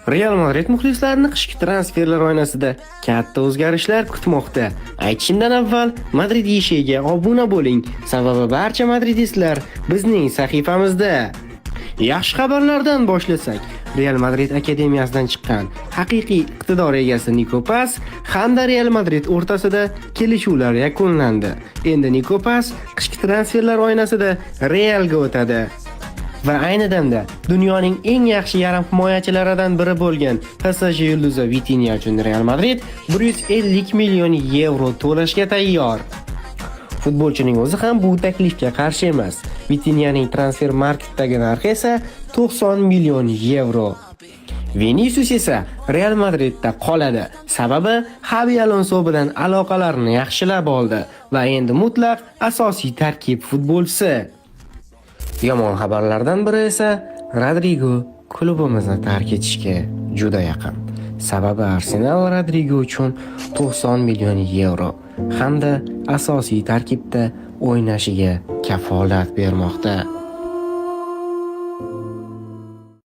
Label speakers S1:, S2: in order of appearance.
S1: Real Madrid muxlislarini qishki transferlar oynasida katta o'zgarishlar kutmoqda. Aytishimdan avval Madrid eshigiga obuna bo'ling, sababi barcha madridistlar bizning sahifamizda. Yaxshi xabarlardan boshlasak, Real Madrid akademiyasidan chiqqan haqiqiy iqtidor egasi Nico Paz hamda Real Madrid o'rtasida kelishuvlar yakunlandi. Endi Nico Paz qishki transferlar oynasida Realga o'tadi. Va ayni damda dunyoning eng yaxshi yarim himoyachilaridan biri bo'lgan PSG yulduzi Vitinha uchun Real Madrid 150 million yevro to'lashga tayyor. Futbolchining o'zi ham bu taklifga qarshi emas. Vitinhaning transfer marketdagi narxi esa 90 million yevro. Vinicius esa Real Madridda qoladi. Sababi Xabi Alonso bilan aloqalarini yaxshilab oldi va endi mutlaq asosiy tarkib futbolchisi. Yomon xabarlardan biri esa Rodrigo klubimizni tark etishga juda yaqin. Sababi Arsenal Rodrigo uchun 90 million yevro hamda asosiy tarkibda o'ynashiga kafolat bermoqda.